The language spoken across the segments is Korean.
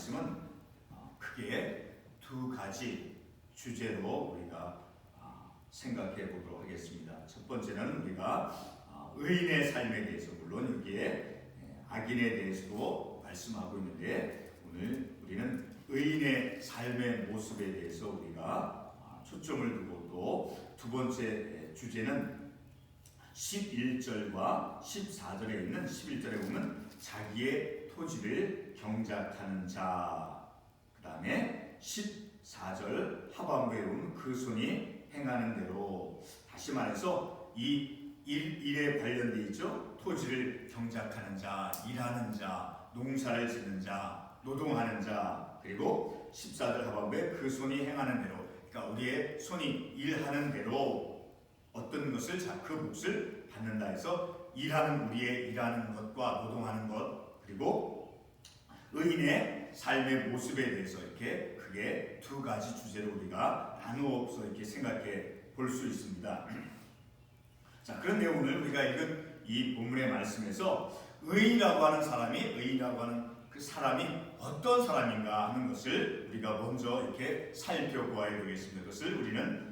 말씀은 크게 두 가지 주제로 우리가 생각해 보도록 하겠습니다. 첫 번째는 우리가 의인의 삶에 대해서, 물론 여기에 악인에 대해서도 말씀하고 있는데, 오늘 우리는 의인의 삶의 모습에 대해서 우리가 초점을 두고, 또 두 번째 주제는 11절과 14절에 있는, 11절에 보면 자기의 토지를 경작하는 자, 그 다음에 14절 하반부에 보면 그 손이 행하는 대로. 다시 말해서 이 일에 관련되어 있죠. 토지를 경작하는 자, 일하는 자, 농사를 짓는 자, 노동하는 자, 그리고 14절 하반부에 그 손이 행하는 대로. 그러니까 우리의 손이 일하는 대로 어떤 것을, 그 몫을 받는다 해서 우리의 일하는 것과 노동하는 것, 그리고 의인의 삶의 모습에 대해서 이렇게 크게 두 가지 주제로 우리가 나누어서 이렇게 생각해 볼 수 있습니다. 자, 그런데 오늘 우리가 읽은 이 본문의 말씀에서 의인이라고 하는 그 사람이 어떤 사람인가 하는 것을 우리가 먼저 이렇게 살펴보아야 되겠습니다. 그것을 우리는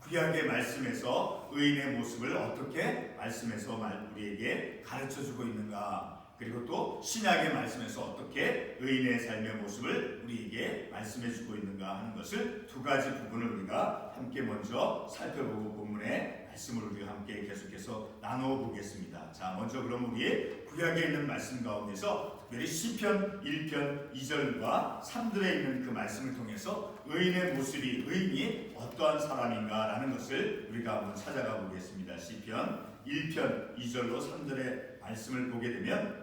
구약의 말씀에서 의인의 모습을 어떻게 말씀에서 우리에게 가르쳐주고 있는가, 그리고 또 신약의 말씀에서 어떻게 의인의 삶의 모습을 우리에게 말씀해주고 있는가 하는 것을 두 가지 부분을 우리가 함께 먼저 살펴보고 본문의 말씀을 우리가 함께 계속해서 나누어 보겠습니다. 자, 먼저 그럼 우리 구약에 있는 말씀 가운데서 특별히 시편 1편 2절과 3절에 있는 그 말씀을 통해서 의인의 모습이, 의인이 어떠한 사람인가 라는 것을 우리가 한번 찾아가 보겠습니다. 시편 1편 2절로 3절의 말씀을 보게 되면,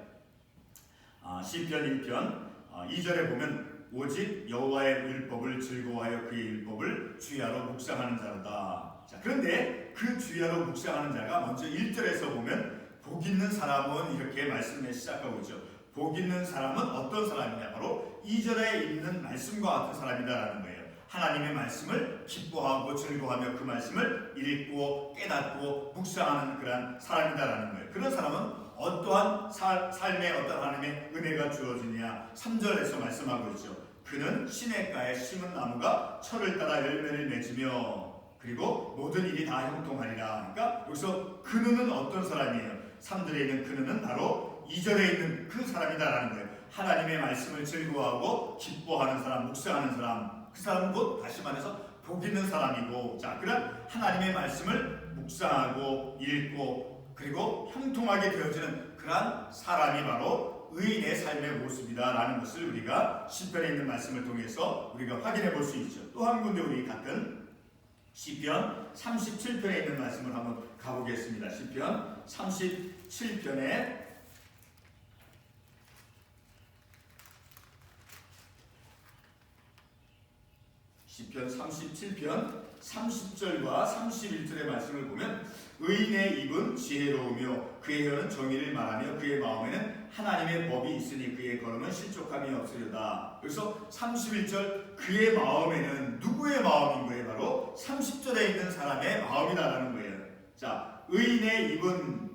시편 1편 2절에 보면 오직 여호와의 율법을 즐거워하여 그의 율법을 주야로 묵상하는 자로다. 자, 그런데 그 주야로 묵상하는 자가 먼저 1절에서 보면 복 있는 사람은 이렇게 말씀을 시작하고 있죠. 복 있는 사람은 어떤 사람이냐, 바로 2절에 있는 말씀과 같은 사람이다라는 거예요. 하나님의 말씀을 기뻐하고 즐거워하며 그 말씀을 읽고 깨닫고 묵상하는 그런 사람이다라는 거예요. 그런 사람은 어떠한 삶에 어떤 하나님의 은혜가 주어지냐, 3절에서 말씀하고 있죠. 그는 시냇가에 심은 나무가 철을 따라 열매를 맺으며 그리고 모든 일이 다 형통하리라. 그러니까 여기서 그는 어떤 사람이에요? 3절에 있는 그는 바로 2절에 있는 그 사람이다라는 거예요. 하나님의 말씀을 즐거워하고 기뻐하는 사람, 묵상하는 사람, 그 사람은 곧 다시 말해서 복 있는 사람이고, 자, 그런 하나님의 말씀을 묵상하고 읽고 그리고 형통하게 되어지는 그러한 사람이 바로 의인의 삶의 모습이다라는 것을 우리가 시편에 있는 말씀을 통해서 우리가 확인해 볼 수 있죠. 또 한 군데 우리 같은 시편 37편에 있는 말씀을 한번 가보겠습니다. 시편 37편에 시편 37편 30절과 31절의 말씀을 보면 의인의 입은 지혜로우며 그의 혀는 정의를 말하며 그의 마음에는 하나님의 법이 있으니 그의 걸음은 실족함이 없으려다. 그래서 31절 그의 마음에는 누구의 마음인 거예요? 바로 30절에 있는 사람의 마음이다라는 거예요. 자, 의인의 입은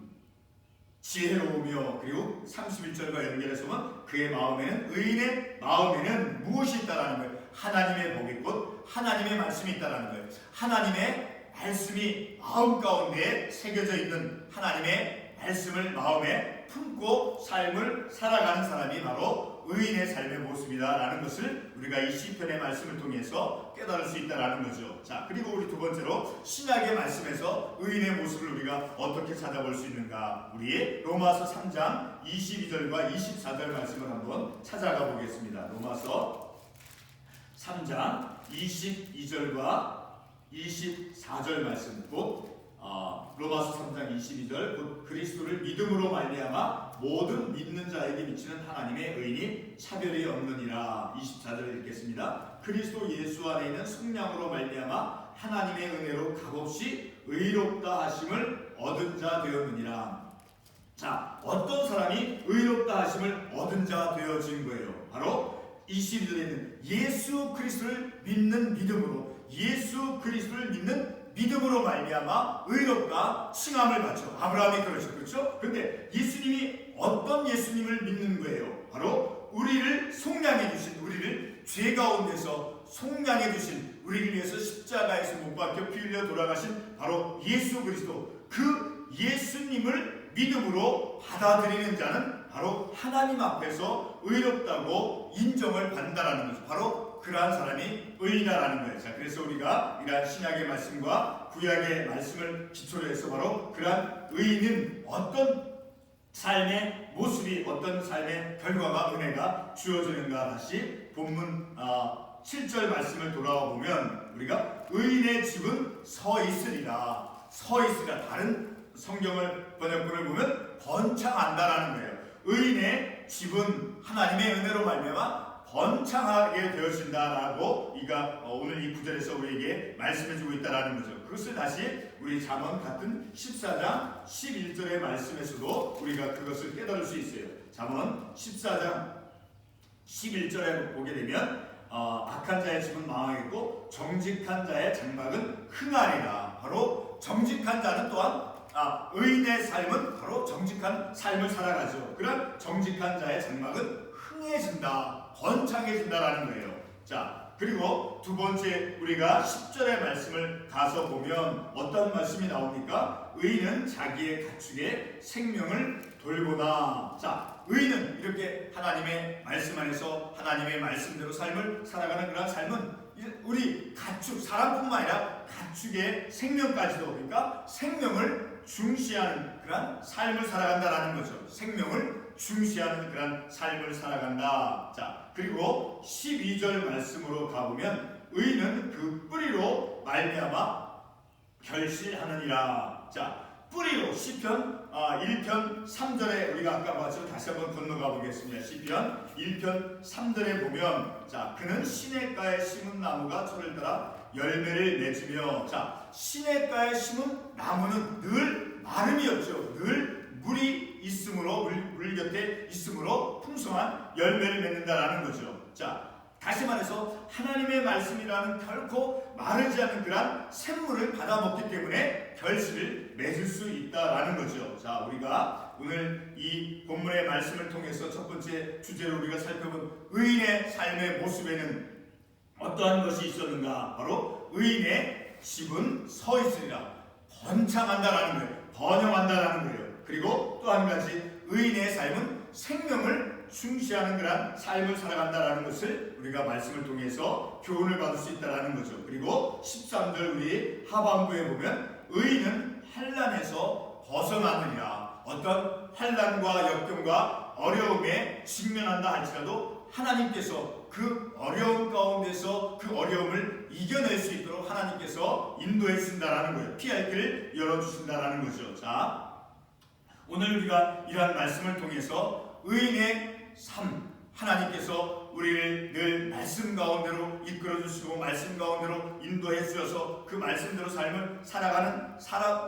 지혜로우며, 그리고 31절과 연결해서 보면 그의 마음에는, 의인의 마음에는 무엇이 있다라는 거예요? 하나님의 법이 곧 하나님의 말씀이 있다라는 거예요. 하나님의 말씀이 마음 가운데에 새겨져 있는 하나님의 말씀을 마음에 품고 삶을 살아가는 사람이 바로 의인의 삶의 모습이다라는 것을 우리가 이 시편의 말씀을 통해서 깨달을 수 있다라는 거죠. 자, 그리고 우리 두 번째로 신약의 말씀에서 의인의 모습을 우리가 어떻게 찾아볼 수 있는가, 우리 로마서 3장 22절과 24절 말씀을 한번 찾아가 보겠습니다. 로마서 3장 22절과 24절 말씀, 곧 로마서 3장 22절, 곧 그리스도를 믿음으로 말미암아 모든 믿는 자에게 미치는 하나님의 의인이 차별이 없느니라. 24절을 읽겠습니다. 그리스도 예수 안에 있는 성령으로 말미암아 하나님의 은혜로 값없이 의롭다 하심을 얻은 자 되었느니라. 자, 어떤 사람이 의롭다 하심을 얻은 자 되어진 거예요? 바로 22절에 있는 예수 그리스도를 믿는 믿음으로, 예수 그리스도를 믿는 믿음으로 말미암아 의롭다 칭함을 받죠. 아브라함이 그렇죠. 그런데 예수님이 어떤 예수님을 믿는 거예요? 바로 우리를 속량해 주신, 죄 가운데서 속량해 주신, 우리를 위해서 십자가에서 못 박혀 피 흘려 돌아가신 바로 예수 그리스도, 그 예수님을 믿음으로 받아들이는 자는 바로 하나님 앞에서 의롭다고 인정을 받는다라는 거죠. 바로 그러한 사람이 의인이라는 거예요. 자, 그래서 우리가 이러한 신약의 말씀과 구약의 말씀을 기초로 해서 바로 그러한 의인은 어떤 삶의 모습이, 어떤 삶의 결과가, 은혜가 주어지는가. 다시 본문 7절 말씀을 돌아와 보면 우리가 의인의 집은 서 있으리라. 서 있으리라. 다른 성경을 번역본을 보면 번창한다라는 거예요. 의인의 집은 하나님의 은혜로 말미암아 번창하게 되어진다라고 오늘 이 구절에서 우리에게 말씀해주고 있다라는 거죠. 그것을 다시 우리 잠언 같은 14장 11절의 말씀에서도 우리가 그것을 깨달을 수 있어요. 잠언 14장 11절에 보게 되면 악한 자의 집은 망하겠고 정직한 자의 장막은 흥하리라. 바로 정직한 자는 또한 의인의 삶은 바로 정직한 삶을 살아가죠. 그런 정직한 자의 장막은 흥해진다, 번창해진다라는 거예요. 자, 그리고 두 번째 우리가 10절의 말씀을 가서 보면 어떤 말씀이 나옵니까? 의인은 자기의 가축의 생명을 돌보나. 자, 의인은 이렇게 하나님의 말씀 안에서 하나님의 말씀대로 삶을 살아가는 그런 삶은 우리 가축, 사람뿐만 아니라 가축의 생명까지도, 그러니까 생명을 중시하는 그런 삶을 살아간다라는 거죠. 생명을 중시하는 그런 삶을 살아간다. 자, 그리고 12절 말씀으로 가보면 의인은 그 뿌리로 말미암아 결실하느니라. 자, 뿌리로 시편 1편 3절에 우리가 아까 봤죠. 다시 한번 건너가 보겠습니다. 시편 1편 3절에 보면, 자, 그는 시냇가에 심은 나무가 철을 따라 열매를 맺으며. 자, 시냇가에 심은 나무는 늘 마름이었죠. 늘 물이 있으므로, 물 곁에 있으므로 풍성한 열매를 맺는다라는 거죠. 자, 다시 말해서 하나님의 말씀이라는 결코 마르지 않는 그런 샘물을 받아먹기 때문에 결실을 맺을 수 있다라는 거죠. 자, 우리가 오늘 이 본문의 말씀을 통해서 첫 번째 주제로 우리가 살펴본 의인의 삶의 모습에는 어떠한 것이 있었는가? 바로 의인의 집은 서 있으리라. 번창한다라는 거예요. 번영한다라는 거예요. 그리고 또 한 가지, 의인의 삶은 생명을 중시하는 그런 삶을 살아간다라는 것을 우리가 말씀을 통해서 교훈을 받을 수 있다라는 거죠. 그리고 13절 우리 하반부에 보면 의인은 환난에서 벗어나느니라. 어떤 환난과 역경과 어려움에 직면한다 할지라도 하나님께서 그 어려움 가운데서 그 어려움을 이겨낼 수 있도록 하나님께서 인도해 주신다라는 거예요. 피할 길을 열어주신다라는 거죠. 자, 오늘 우리가 이러한 말씀을 통해서 의인의 삶, 하나님께서 우리를 늘 말씀 가운데로 이끌어 주시고 말씀 가운데로 인도해 주셔서 그 말씀대로 삶을 살아가는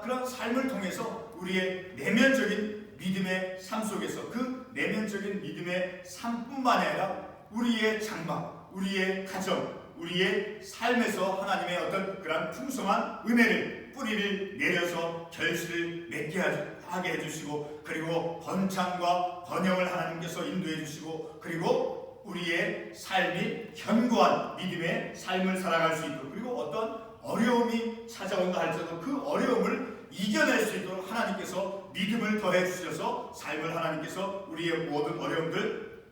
그런 삶을 통해서 우리의 내면적인 믿음의 삶 속에서 그 내면적인 믿음의 삶뿐만 아니라 우리의 장막, 우리의 가정, 우리의 삶에서 하나님의 어떤 그런 풍성한 은혜를, 뿌리를 내려서 결실을 맺게 하게 해주시고, 그리고 번창과 번영을 하나님께서 인도해 주시고, 그리고 우리의 삶이 견고한 믿음의 삶을 살아갈 수 있도록, 그리고 어떤 어려움이 찾아온다 할지라도 그 어려움을 이겨낼 수 있도록 하나님께서 믿음을 더해 주셔서 삶을 하나님께서 우리의 모든 어려움들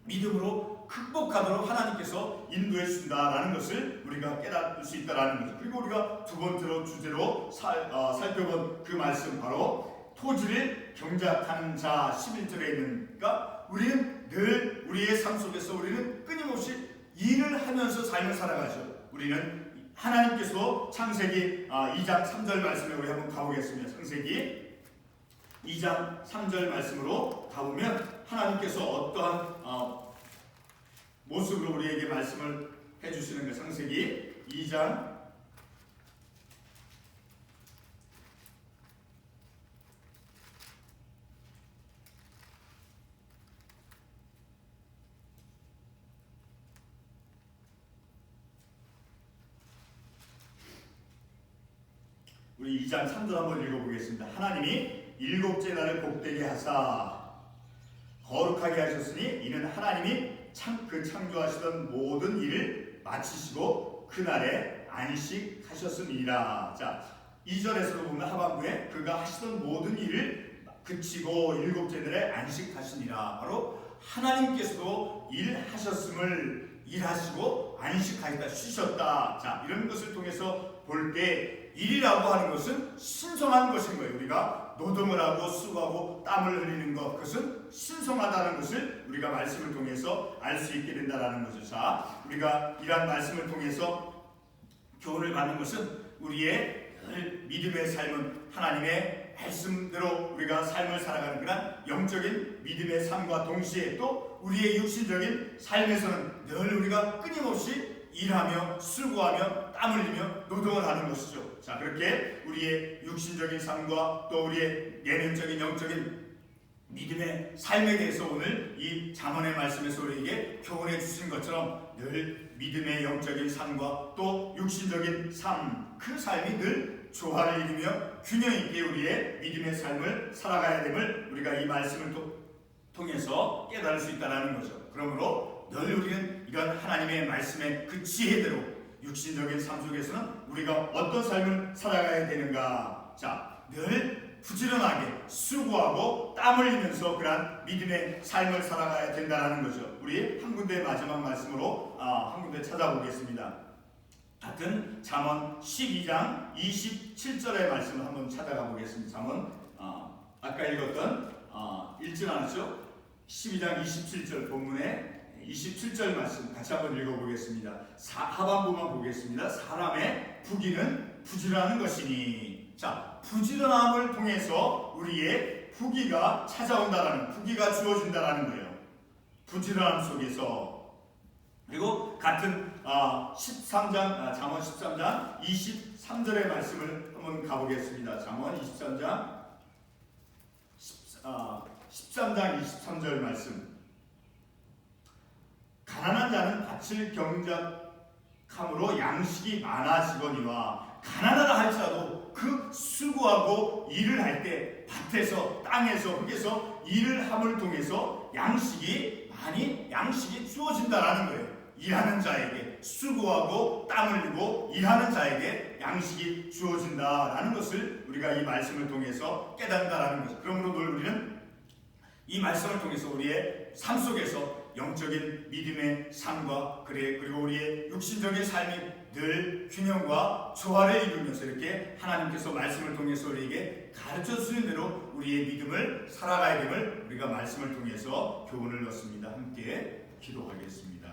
믿음으로 극복하도록 하나님께서 인도해 주신다라는 것을 우리가 깨달을 수 있다라는 거죠. 그리고 우리가 두 번째로 주제로 살펴본 그 말씀, 바로 토지를 경작하는 자 11절에 있으니까 우리는 늘 우리의 삶 속에서 우리는 끊임없이 일을 하면서 삶을 살아가죠. 우리는 하나님께서 창세기 2장 3절 말씀에 우리 한번 가보겠습니다. 창세기 2장 3절 말씀으로 가보면 하나님께서 어떠한 모습으로 우리에게 말씀을 해주시는 것. 창세기 2장 3절 한번 읽어보겠습니다. 하나님이 일곱째 날을 복되게 하사 거룩하게 하셨으니 이는 하나님이 창조하시던 모든 일을 마치시고 그날에 안식하셨음이라. 자, 2절에서도 보면 하반부에 그가 하시던 모든 일을 그치고 일곱째 날에 안식하시니라. 바로 하나님께서도 일하시고 안식하셨다, 쉬셨다. 자, 이런 것을 통해서 볼 때 일이라고 하는 것은 신성한 것인 거예요. 우리가 노동을 하고 수고하고 땀을 흘리는 것, 그것은 신성하다는 것을 우리가 말씀을 통해서 알 수 있게 된다는 거죠. 자, 우리가 이러한 말씀을 통해서 교훈을 받는 것은 우리의 믿음의 삶은 하나님의 말씀대로 우리가 삶을 살아가는 그런 영적인 믿음의 삶과 동시에 또 우리의 육신적인 삶에서는 늘 우리가 끊임없이 일하며 수고하며 땀 흘리며 노동을 하는 것이죠. 자, 그렇게 우리의 육신적인 삶과 또 우리의 내면적인 영적인 믿음의 삶에 대해서 오늘 이 잠언의 말씀에서 우리에게 교훈해 주신 것처럼 늘 믿음의 영적인 삶과 또 육신적인 삶, 그 삶이 늘 조화를 이루며 균형 있게 우리의 믿음의 삶을 살아가야 됨을 우리가 이 말씀을 통해서 깨달을 수 있다는 거죠. 그러므로 늘 우리는 이런 하나님의 말씀의 그 지혜대로 육신적인 삶 속에서는 우리가 어떤 삶을 살아가야 되는가. 자, 늘 부지런하게 수고하고 땀 흘리면서 그러한 믿음의 삶을 살아가야 된다는 거죠. 우리 한 군데 마지막 말씀으로 한 군데 찾아보겠습니다. 같은 잠언 12장 27절의 말씀을 한번 찾아가 보겠습니다. 잠언 아까 읽었던 읽진 않았죠? 12장 27절 본문에 27절 말씀 같이 한번 읽어보겠습니다. 하반부만 보겠습니다. 사람의 부귀는 부지런한 것이니. 자, 부지런함을 통해서 우리의 부귀가 찾아온다라는, 부귀가 주어진다라는 거예요. 부지런함 속에서. 그리고 같은 13장 잠언 13장 23절의 말씀을 한번 가보겠습니다. 잠언 13장 23절 말씀. 가난한 자는 밭을 경작함으로 양식이 많아지거니와. 가난하다 할지라도 그 수고하고 일을 할 때 밭에서 땅에서 흙에서 일을 함을 통해서 양식이 주어진다라는 거예요. 일하는 자에게 수고하고 땀 흘리고 일하는 자에게 양식이 주어진다라는 것을 우리가 이 말씀을 통해서 깨닫는다라는 거죠. 그러므로 늘 우리는 이 말씀을 통해서 우리의 삶 속에서 영적인 믿음의 삶과 그리고 우리의 육신적인 삶이 늘 균형과 조화를 이루면서 이렇게 하나님께서 말씀을 통해서 우리에게 가르쳐 주시는 대로 우리의 믿음을 살아가야 됨을 우리가 말씀을 통해서 교훈을 얻습니다. 함께 기도하겠습니다.